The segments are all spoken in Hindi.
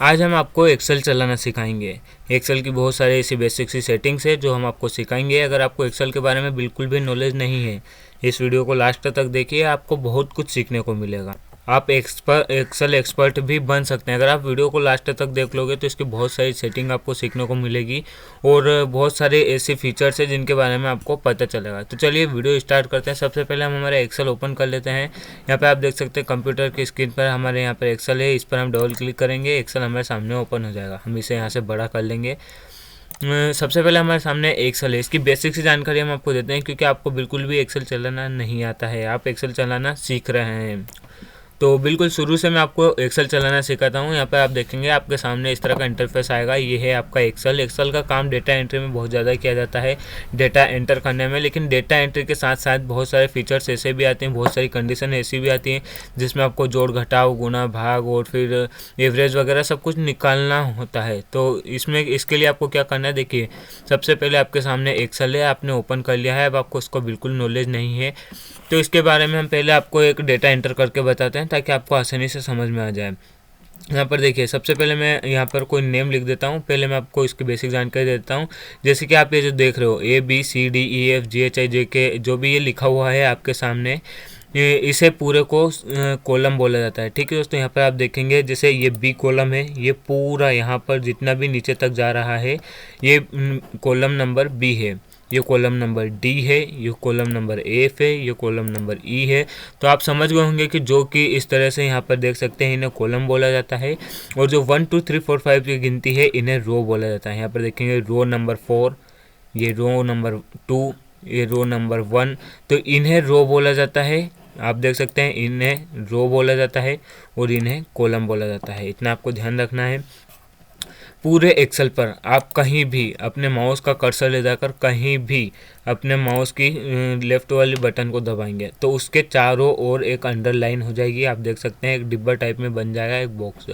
आज हम आपको एक्सेल चलाना सिखाएंगे। एक्सेल की बहुत सारी ऐसी बेसिक सी सेटिंग्स है जो हम आपको सिखाएंगे। अगर आपको एक्सेल के बारे में बिल्कुल भी नॉलेज नहीं है, इस वीडियो को लास्ट तक देखिए, आपको बहुत कुछ सीखने को मिलेगा। आप एक्सेल एक्सपर्ट भी बन सकते हैं। अगर आप वीडियो को लास्ट तक देख लोगे तो इसकी बहुत सारी सेटिंग आपको सीखने को मिलेगी और बहुत सारे ऐसे फीचर्स हैं जिनके बारे में आपको पता चलेगा। तो चलिए वीडियो स्टार्ट करते हैं। सबसे पहले हम हमारा एक्सेल ओपन कर लेते हैं। यहाँ पे आप देख सकते हैं कंप्यूटर की स्क्रीन पर हमारे यहाँ पर एक्सेल है। इस पर हम डबल क्लिक करेंगे, एक्सेल हमारे सामने ओपन हो जाएगा। हम इसे यहाँ से बड़ा कर लेंगे। सबसे पहले हमारे सामने एक्सेल है। इसकी बेसिक सी जानकारी हम आपको देते हैं क्योंकि आपको बिल्कुल भी एक्सेल चलाना नहीं आता है, आप एक्सेल चलाना सीख रहे हैं। तो बिल्कुल शुरू से मैं आपको एक्सेल चलाना सिखाता हूँ। यहाँ पर आप देखेंगे आपके सामने इस तरह का इंटरफेस आएगा। ये है आपका एक्सेल। एक्सेल का काम डेटा एंट्री में बहुत ज़्यादा किया जाता है, डेटा एंटर करने में। लेकिन डेटा एंट्री के साथ साथ बहुत सारे फीचर्स ऐसे भी आते हैं, बहुत सारी कंडीशन ऐसी भी आती हैं जिसमें आपको जोड़ घटाव गुणा भाग और फिर एवरेज वगैरह सब कुछ निकालना होता है। तो इसके लिए आपको क्या करना है, देखिए सबसे पहले आपके सामने एक्सेल है, आपने ओपन कर लिया है। अब आपको उसको बिल्कुल नॉलेज नहीं है तो इसके बारे में हम पहले आपको एक डेटा एंटर करके बताते हैं ताकि आपको आसानी से समझ में आ जाए। यहाँ पर देखिए सबसे पहले मैं यहाँ पर कोई नेम लिख देता हूँ। पहले मैं आपको इसकी बेसिक जानकारी देता हूँ। जैसे कि आप ये जो देख रहे हो ABCDEFGHIJK जो भी ये लिखा हुआ है आपके सामने, इसे पूरे को कॉलम बोला जाता है। ठीक है दोस्तों, यहाँ पर आप देखेंगे जैसे ये बी कॉलम है, ये पूरा यहाँ पर जितना भी नीचे तक जा रहा है ये कॉलम नंबर बी है, ये कॉलम नंबर डी है, ये कॉलम नंबर एफ है, ये कॉलम नंबर ई है। तो आप समझ गए होंगे कि जो कि इस तरह से यहाँ पर देख सकते हैं इन्हें कॉलम बोला जाता है। और जो 1 2 3 4 5 की गिनती है इन्हें रो बोला जाता है। यहाँ पर देखेंगे रो नंबर 4, ये रो नंबर 2, ये रो नंबर 1, तो इन्हें रो बोला जाता है। आप देख सकते हैं इन्हें रो बोला जाता है और इन्हें कॉलम बोला जाता है। इतना आपको ध्यान रखना है। पूरे एक्सेल पर आप कहीं भी अपने माउस का कर्सर ले जाकर कहीं भी अपने माउस की लेफ्ट वाली बटन को दबाएंगे तो उसके चारों ओर एक अंडरलाइन हो जाएगी। आप देख सकते हैं एक डिब्बा टाइप में बन जाएगा, एक बॉक्स।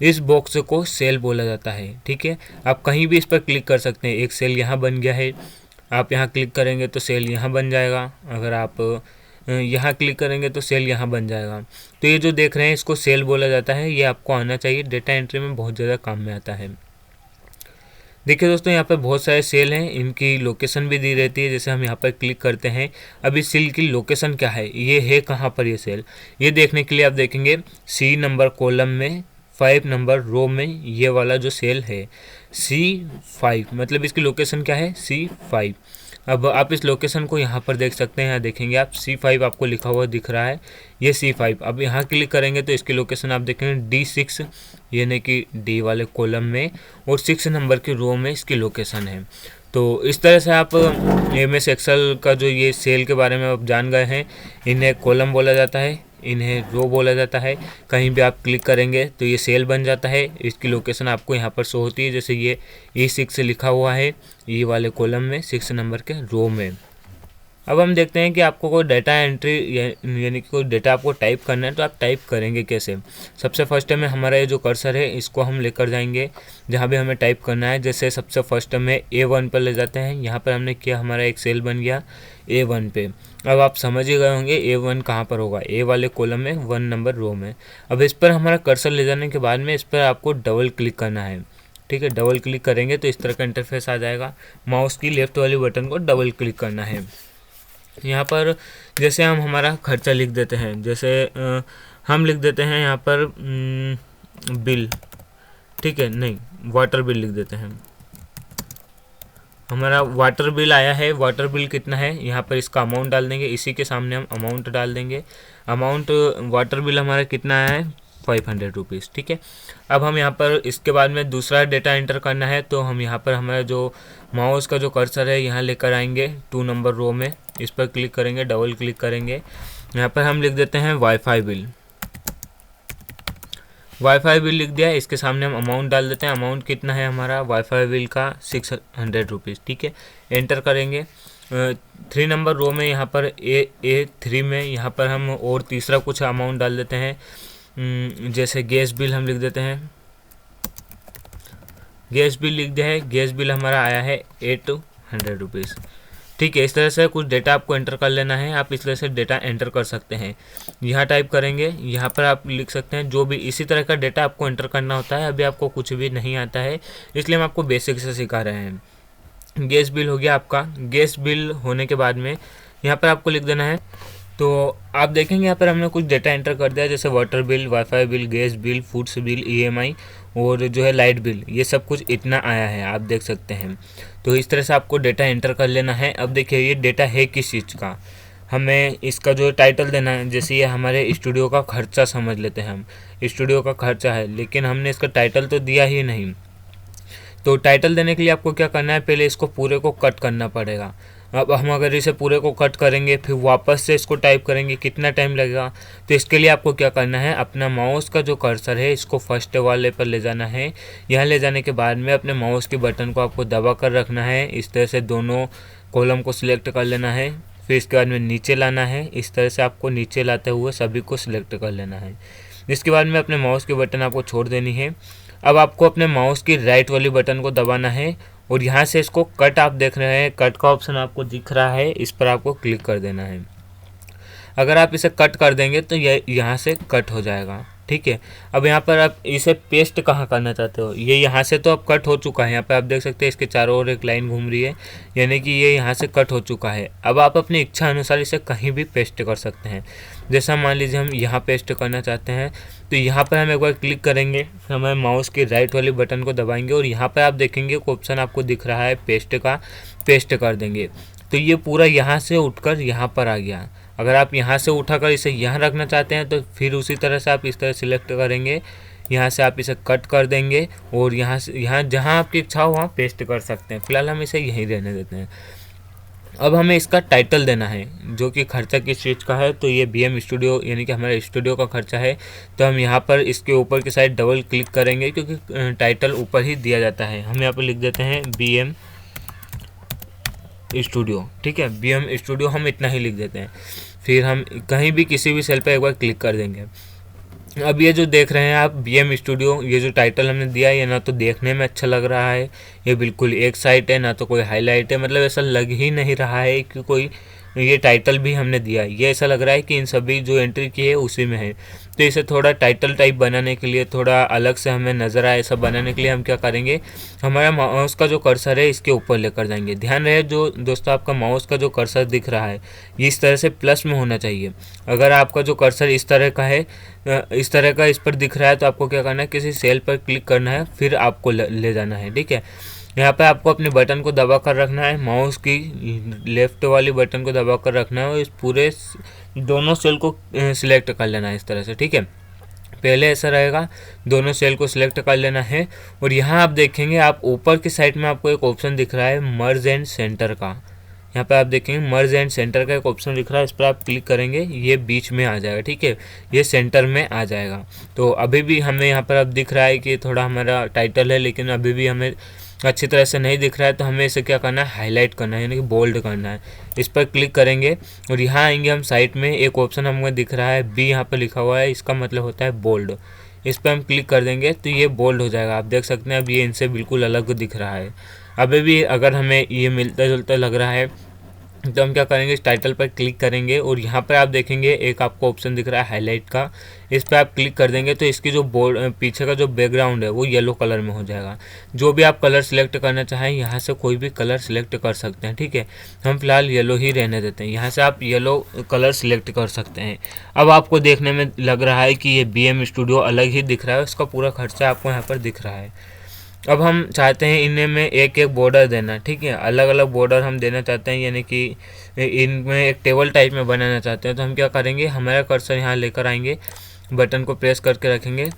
इस बॉक्स को सेल बोला जाता है। ठीक है, आप कहीं भी इस पर क्लिक कर सकते हैं। एक सेल यहाँ बन गया है, आप यहाँ क्लिक करेंगे तो सेल यहाँ बन जाएगा। अगर आप यहाँ क्लिक करेंगे तो सेल यहाँ बन जाएगा। तो ये जो देख रहे हैं इसको सेल बोला जाता है। ये आपको आना चाहिए, डेटा एंट्री में बहुत ज़्यादा काम में आता है। देखिए दोस्तों यहाँ पर बहुत सारे सेल हैं, इनकी लोकेशन भी दी रहती है। जैसे हम यहाँ पर क्लिक करते हैं, अब इस सेल की लोकेशन क्या है, ये है कहाँ पर ये सेल, ये देखने के लिए आप देखेंगे C नंबर कॉलम में 5 नंबर रो में ये वाला जो सेल है C5, मतलब इसकी लोकेशन क्या है C5। अब आप इस लोकेशन को यहाँ पर देख सकते हैं, यहाँ देखेंगे आप C5 आपको लिखा हुआ दिख रहा है, ये C5। अब यहाँ क्लिक करेंगे तो इसकी लोकेशन आप देखेंगे D6, यानी कि D वाले कॉलम में और 6 नंबर की रो में इसकी लोकेशन है। तो इस तरह से आप MS एक्सेल का जो ये सेल के बारे में आप जान गए हैं। इन्हें कॉलम बोला जाता है, इन्हें रो बोला जाता है। कहीं भी आप क्लिक करेंगे तो ये सेल बन जाता है। इसकी लोकेशन आपको यहाँ पर शो होती है, जैसे ये E6 लिखा हुआ है ये वाले कॉलम में 6 नंबर के रो में। अब हम देखते हैं कि आपको कोई डाटा एंट्री यानी कि कोई डेटा आपको टाइप करना है तो आप टाइप करेंगे कैसे। सबसे फर्स्ट में हमारा ये जो कर्सर है इसको हम लेकर जाएंगे जहाँ भी हमें टाइप करना है। जैसे सबसे फर्स्ट में A1 पर ले जाते हैं, यहाँ पर हमने किया, हमारा एक सेल बन गया A1 पे। अब आप समझ ही गए होंगे A1 कहाँ पर होगा, A वाले कॉलम में 1 नंबर रो में। अब इस पर हमारा कर्सर ले जाने के बाद में इस पर आपको डबल क्लिक करना है। ठीक है, डबल क्लिक करेंगे तो इस तरह का इंटरफेस आ जाएगा। माउस की लेफ्ट वाली बटन को डबल क्लिक करना है। यहाँ पर जैसे हम हमारा खर्चा लिख देते हैं, जैसे हम लिख देते हैं यहाँ पर बिल, ठीक है, नहीं वाटर बिल लिख देते हैं। हमारा वाटर बिल आया है, वाटर बिल कितना है, यहाँ पर इसका अमाउंट डाल देंगे, इसी के सामने हम अमाउंट डाल देंगे। अमाउंट वाटर बिल हमारा कितना आया है 500 रुपीज़। ठीक है, अब हम यहाँ पर इसके बाद में दूसरा डेटा एंटर करना है तो हम यहाँ पर हमारा जो माउस का जो कर्सर है यहाँ लेकर आएंगे 2 नंबर रो में, इस पर क्लिक करेंगे, डबल क्लिक करेंगे। यहाँ पर हम लिख देते हैं वाईफाई बिल। वाईफाई बिल लिख दिया, इसके सामने हम अमाउंट डाल देते हैं। अमाउंट कितना है हमारा वाईफाई बिल का 600 रुपीज़। ठीक है, एंटर करेंगे। 3 नंबर रो में यहाँ पर A3 में यहाँ पर हम और तीसरा कुछ अमाउंट डाल देते हैं। जैसे गैस बिल हम लिख देते हैं, गैस बिल लिख दिया है। गैस बिल हमारा आया है 800 रुपीज़। ठीक है। इस तरह से कुछ डेटा आपको एंटर कर लेना है। आप इस तरह से डेटा एंटर कर सकते हैं। यहाँ टाइप करेंगे, यहाँ पर आप लिख सकते हैं जो भी इसी तरह का डेटा आपको एंटर करना होता है। अभी आपको कुछ भी नहीं आता है, इसलिए हम आपको बेसिक से सिखा रहे हैं। गैस बिल हो गया आपका। गैस बिल होने के बाद में यहाँ पर आपको लिख देना है। तो आप देखेंगे यहाँ पर हमने कुछ डेटा एंटर कर दिया, जैसे water bill, wifi bill, gas bill, foods bill, EMI और जो है लाइट बिल, ये सब कुछ इतना आया है, आप देख सकते हैं। तो इस तरह से आपको डेटा एंटर कर लेना है। अब देखिए ये डेटा है किस चीज़ का, हमें इसका जो टाइटल देना है। जैसे ये हमारे स्टूडियो का खर्चा समझ लेते हैं, हम स्टूडियो का खर्चा है, लेकिन हमने इसका टाइटल तो दिया ही नहीं। तो टाइटल देने के लिए आपको क्या करना है, पहले इसको पूरे को कट करना पड़ेगा। अब हम अगर इसे पूरे को कट करेंगे फिर वापस से इसको टाइप करेंगे, कितना टाइम लगेगा। तो इसके लिए आपको क्या करना है, अपना माउस का जो कर्सर है इसको फर्स्ट वाले पर ले जाना है। यहाँ ले जाने के बाद में अपने माउस के बटन को आपको दबा कर रखना है। इस तरह से दोनों कॉलम को सिलेक्ट कर लेना है। फिर इसके बाद में नीचे लाना है। इस तरह से आपको नीचे लाते हुए सभी को सिलेक्ट कर लेना है। इसके बाद में अपने माउस के बटन आपको छोड़ देनी है। अब आपको अपने माउस की राइट वाली बटन को दबाना है और यहाँ से इसको कट, आप देख रहे हैं कट का ऑप्शन आपको दिख रहा है, इस पर आपको क्लिक कर देना है। अगर आप इसे कट कर देंगे तो ये यहाँ से कट हो जाएगा। ठीक है। अब यहाँ पर आप इसे पेस्ट कहाँ करना चाहते हो, ये यहाँ से तो अब कट हो चुका है। यहाँ पे आप देख सकते हैं इसके चारों ओर एक लाइन घूम रही है, यानी कि ये यहाँ से कट हो चुका है। अब आप अपनी इच्छा अनुसार इसे कहीं भी पेस्ट कर सकते हैं। जैसा मान लीजिए हम यहाँ पेस्ट करना चाहते हैं, तो यहाँ पर हम एक बार क्लिक करेंगे, हमारे माउस की राइट वाली बटन को दबाएंगे और यहाँ पर आप देखेंगे एक ऑप्शन आपको दिख रहा है पेस्ट का, पेस्ट कर देंगे तो ये पूरा यहाँ से उठकर यहाँ पर आ गया। अगर आप यहाँ से उठाकर इसे यहाँ रखना चाहते हैं तो फिर उसी तरह से आप इस तरह सिलेक्ट करेंगे, यहाँ से आप इसे कट कर देंगे और यहाँ से यहाँ जहाँ आपकी इच्छा हो वहाँ पेस्ट कर सकते हैं। फिलहाल हम इसे यहीं रहने देते हैं। अब हमें इसका टाइटल देना है जो कि खर्चा किस चीज़ का है, तो ये BM स्टूडियो यानी कि हमारे स्टूडियो का खर्चा है। तो हम यहाँ पर इसके ऊपर की साइड डबल क्लिक करेंगे क्योंकि टाइटल ऊपर ही दिया जाता है। हम यहाँ पर लिख देते हैं BM स्टूडियो। ठीक है, BM स्टूडियो हम इतना ही लिख देते हैं। फिर हम कहीं भी किसी भी सेल पर एक बार क्लिक कर देंगे। अब ये जो देख रहे हैं आप BM स्टूडियो, ये जो टाइटल हमने दिया है ये ना तो देखने में अच्छा लग रहा है, ये बिल्कुल एक साइड है, ना तो कोई हाईलाइट है, मतलब ऐसा लग ही नहीं रहा है कि कोई ये टाइटल भी हमने दिया है। ये ऐसा लग रहा है कि इन सभी जो एंट्री की है उसी में है। तो इसे थोड़ा टाइटल टाइप बनाने के लिए, थोड़ा अलग से हमें नज़र आए ऐसा बनाने के लिए हम क्या करेंगे, हमारा माउस का जो कर्सर है इसके ऊपर लेकर जाएंगे। ध्यान रहे जो दोस्तों आपका माउस का जो कर्सर दिख रहा है ये इस तरह से प्लस में होना चाहिए। अगर आपका जो कर्सर इस तरह का है, इस तरह का इस पर दिख रहा है, तो आपको क्या करना है, किसी सेल पर क्लिक करना है, फिर आपको ले जाना है। ठीक है, यहाँ पे आपको अपने बटन को दबा कर रखना है, माउस की लेफ्ट वाली बटन को दबा कर रखना है और इस पूरे दोनों सेल को सिलेक्ट कर लेना है इस तरह से। ठीक है, पहले ऐसा रहेगा, दोनों सेल को सिलेक्ट कर लेना है। और यहाँ आप देखेंगे, आप ऊपर की साइड में आपको एक ऑप्शन दिख रहा है मर्ज एंड सेंटर का। यहाँ पे आप देखेंगे मर्ज एंड सेंटर का एक ऑप्शन दिख रहा है, इस पर आप क्लिक करेंगे, ये बीच में आ जाएगा। ठीक है, ये सेंटर में आ जाएगा। तो अभी भी हमें यहाँ पर अब दिख रहा है कि थोड़ा हमारा टाइटल है, लेकिन अभी भी हमें अच्छी तरह से नहीं दिख रहा है। तो हमें इसे क्या करना है, हाईलाइट करना है, यानी कि बोल्ड करना है। इस पर क्लिक करेंगे और यहाँ आएंगे हम, साइड में एक ऑप्शन हमें दिख रहा है B, यहाँ पर लिखा हुआ है, इसका मतलब होता है बोल्ड। इस पर हम क्लिक कर देंगे तो ये बोल्ड हो जाएगा। आप देख सकते हैं अब ये इनसे बिल्कुल अलग दिख रहा है। अभी भी अगर हमें ये मिलता जुलता लग रहा है तो हम क्या करेंगे, इस टाइटल पर क्लिक करेंगे और यहाँ पर आप देखेंगे एक आपको ऑप्शन दिख रहा है हाईलाइट का, इस पर आप क्लिक कर देंगे तो इसकी जो बोर्ड पीछे का जो बैकग्राउंड है वो येलो कलर में हो जाएगा। जो भी आप कलर सिलेक्ट करना चाहें यहाँ से कोई भी कलर सिलेक्ट कर सकते हैं। ठीक है, हम फिलहाल येलो ही रहने देते हैं, यहाँ से आप येलो कलर सिलेक्ट कर सकते हैं। अब आपको देखने में लग रहा है कि ये BM स्टूडियो अलग ही दिख रहा है, उसका पूरा खर्चा आपको यहाँ पर दिख रहा है। अब हम चाहते हैं इनमें में एक एक बॉर्डर देना। ठीक है, अलग अलग बॉर्डर हम देना चाहते हैं, यानी कि इनमें एक टेबल टाइप में बनाना चाहते हैं। तो हम क्या करेंगे, हमारा कर्सर यहाँ लेकर आएंगे, बटन को प्रेस करके रखेंगे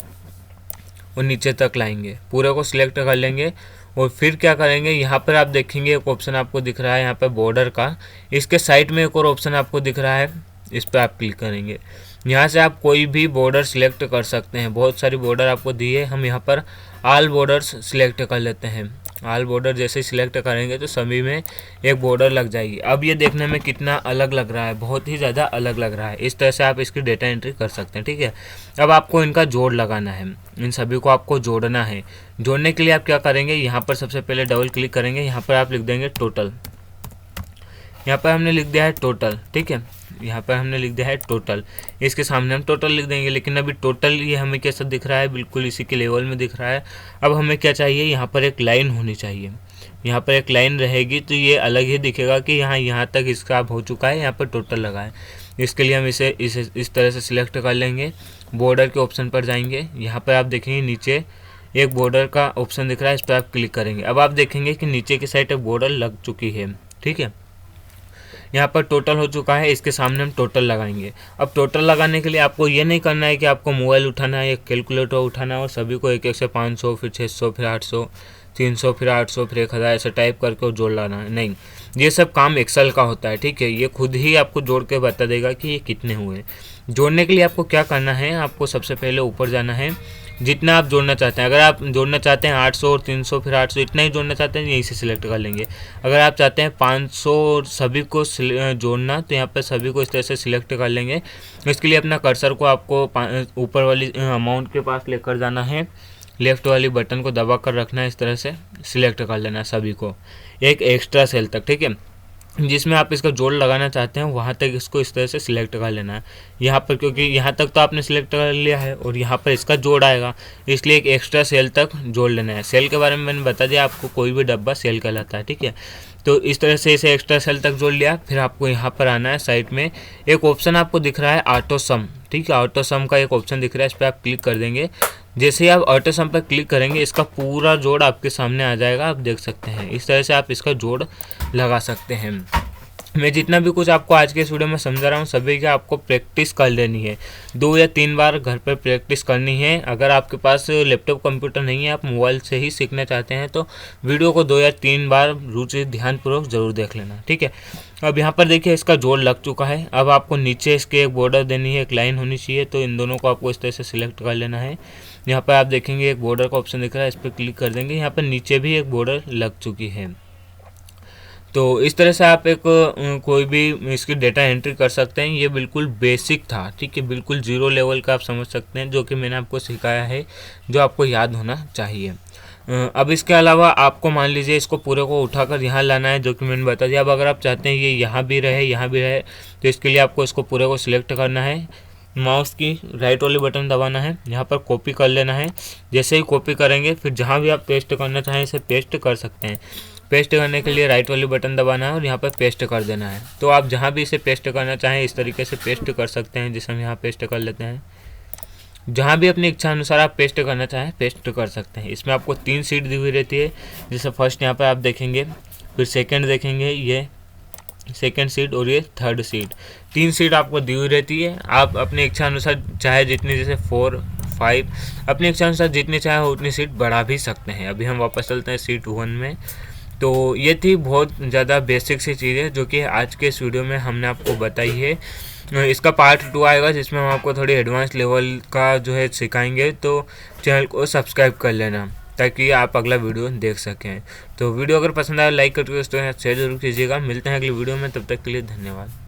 और नीचे तक लाएंगे, पूरे को सिलेक्ट कर लेंगे और फिर क्या करेंगे, यहाँ पर आप देखेंगे एक ऑप्शन आपको दिख रहा है यहाँ पर बॉर्डर का, इसके साइड में एक और ऑप्शन आपको दिख रहा है, इस पर आप क्लिक करेंगे। यहाँ से आप कोई भी बॉर्डर सिलेक्ट कर सकते हैं, बहुत सारी बॉर्डर आपको दी है। हम यहाँ पर ऑल बॉर्डर्स सिलेक्ट कर लेते हैं। ऑल बॉर्डर जैसे सिलेक्ट करेंगे तो सभी में एक बॉर्डर लग जाएगी। अब ये देखने में कितना अलग लग रहा है, बहुत ही ज़्यादा अलग लग रहा है। इस तरह से आप इसकी डेटा एंट्री कर सकते हैं। ठीक है, अब आपको इनका जोड़ लगाना है, इन सभी को आपको जोड़ना है। जोड़ने के लिए आप क्या करेंगे, यहाँ पर सबसे पहले डबल क्लिक करेंगे, यहाँ पर आप लिख देंगे टोटल। यहाँ पर हमने लिख दिया है टोटल, ठीक है, यहाँ पर हमने लिख दिया है टोटल, इसके सामने हम टोटल लिख देंगे। लेकिन अभी टोटल ये हमें कैसा दिख रहा है, बिल्कुल इसी के लेवल में दिख रहा है। अब हमें क्या चाहिए, यहाँ पर एक लाइन होनी चाहिए। यहाँ पर एक लाइन रहेगी तो ये अलग ही दिखेगा कि यहाँ तक इसका हो चुका है, यहाँ पर टोटल लगा है। इसके लिए हम इसे इस तरह से सिलेक्ट कर लेंगे। बॉर्डर के ऑप्शन पर जाएंगे, यहाँ पर आप देखेंगे नीचे एक बॉर्डर का ऑप्शन दिख रहा है, इस पर आप क्लिक करेंगे। अब आप देखेंगे कि नीचे की साइड एक बॉर्डर लग चुकी है, ठीक है। यहाँ पर टोटल हो चुका है, इसके सामने हम टोटल लगाएंगे। अब टोटल लगाने के लिए आपको ये नहीं करना है कि आपको मोबाइल उठाना है या कैलकुलेटर उठाना है और सभी को एक एक से 500 फिर 600 फिर 800 300 फिर 800 फिर 1000 ऐसे टाइप करके जोड़ लाना है, नहीं। ये सब काम एक्सेल का होता है, ठीक है। ये खुद ही आपको जोड़ के बता देगा कि ये कितने हुए। जोड़ने के लिए आपको क्या करना है, आपको सबसे पहले ऊपर जाना है, जितना आप जोड़ना चाहते हैं। अगर आप जोड़ना चाहते हैं 800 और 300 फिर 800 इतना ही जोड़ना चाहते हैं, यहीं से सिलेक्ट कर लेंगे। अगर आप चाहते हैं 500 सभी को जोड़ना, तो यहाँ पर सभी को इस तरह से सिलेक्ट कर लेंगे। इसके लिए अपना कर्सर को आपको ऊपर वाली अमाउंट के पास लेकर जाना है, लेफ्ट वाली बटन को दबा कर रखना है, इस तरह से सिलेक्ट कर लेना है सभी को एक एक्स्ट्रा सेल तक, ठीक है। जिसमें आप इसका जोड़ लगाना चाहते हैं वहाँ तक इसको इस तरह से सिलेक्ट कर लेना है यहाँ पर, क्योंकि यहाँ तक तो आपने सिलेक्ट कर लिया है और यहाँ पर इसका जोड़ आएगा, इसलिए एक एक्स्ट्रा सेल तक जोड़ लेना है। सेल के बारे में मैंने बता दिया आपको, कोई भी डब्बा सेल कहलाता है, ठीक है। तो इस तरह से इसे एक्स्ट्रा सेल तक जोड़ लिया। फिर आपको यहाँ पर आना है, साइड में एक ऑप्शन आपको दिख रहा है ऑटो सम, ठीक है। ऑटो सम का एक ऑप्शन दिख रहा है, इस पर आप क्लिक कर देंगे। जैसे ही आप ऑटो सम पर क्लिक करेंगे इसका पूरा जोड़ आपके सामने आ जाएगा, आप देख सकते हैं। इस तरह से आप इसका जोड़ लगा सकते हैं। मैं जितना भी कुछ आपको आज के इस वीडियो में समझा रहा हूँ सभी की आपको प्रैक्टिस कर लेनी है, 2 या 3 बार घर पर प्रैक्टिस करनी है। अगर आपके पास लैपटॉप कंप्यूटर नहीं है, आप मोबाइल से ही सीखना चाहते हैं, तो वीडियो को 2 या 3 बार रुचि ध्यानपूर्वक ज़रूर देख लेना, ठीक है। अब यहाँ पर देखिए इसका जोड़ लग चुका है। अब आपको नीचे इसके एक बॉर्डर देनी है, एक लाइन होनी चाहिए, तो इन दोनों को आपको इस तरह से सिलेक्ट कर लेना है। यहाँ पर आप देखेंगे एक बॉर्डर का ऑप्शन दिख रहा है, इस पर क्लिक कर देंगे। यहाँ पर नीचे भी एक बॉर्डर लग चुकी है। तो इस तरह से आप एक कोई भी इसकी डेटा एंट्री कर सकते हैं। ये बिल्कुल बेसिक था, ठीक है, बिल्कुल 0 लेवल का आप समझ सकते हैं, जो कि मैंने आपको सिखाया है, जो आपको याद होना चाहिए। अब इसके अलावा आपको मान लीजिए इसको पूरे को उठाकर यहाँ लाना है, जो कि मैंने बता दिया। अब अगर आप चाहते हैं ये यहाँ भी रहे, यहाँ भी रहे, तो इसके लिए आपको इसको पूरे को सिलेक्ट करना है, माउस की राइट वाली बटन दबाना है, यहाँ पर कॉपी कर लेना है। जैसे ही कॉपी करेंगे फिर जहाँ भी आप पेस्ट करना चाहें इसे पेस्ट कर सकते हैं। पेस्ट करने के लिए राइट वाली बटन दबाना है और यहाँ पर पेस्ट कर देना है। तो आप जहाँ भी इसे पेस्ट करना चाहें इस तरीके से पेस्ट कर सकते हैं, जैसे हम यहाँ पेस्ट कर लेते हैं। जहाँ भी अपनी इच्छा अनुसार आप पेस्ट करना चाहें पेस्ट कर सकते हैं। इसमें आपको 3 सीट दी हुई रहती है, जैसे फर्स्ट यहाँ पर आप देखेंगे, फिर सेकेंड देखेंगे, ये सेकेंड सीट और ये थर्ड सीट, 3 सीट आपको दी हुई रहती है। आप अपनी इच्छा अनुसार चाहे जितनी, जैसे 4, 5, अपनी इच्छा अनुसार जितनी चाहे उतनी सीट बढ़ा भी सकते हैं। अभी हम वापस चलते हैं सीट 1 में। तो ये थी बहुत ज़्यादा बेसिक सी चीज़ें जो कि आज के इस वीडियो में हमने आपको बताई है। इसका पार्ट 2 आएगा जिसमें हम आपको थोड़ी एडवांस लेवल का जो है सिखाएंगे, तो चैनल को सब्सक्राइब कर लेना ताकि आप अगला वीडियो देख सकें। तो वीडियो अगर पसंद आए लाइक करके दोस्तों शेयर जरूर कीजिएगा। मिलते हैं अगली वीडियो में, तब तक के लिए धन्यवाद।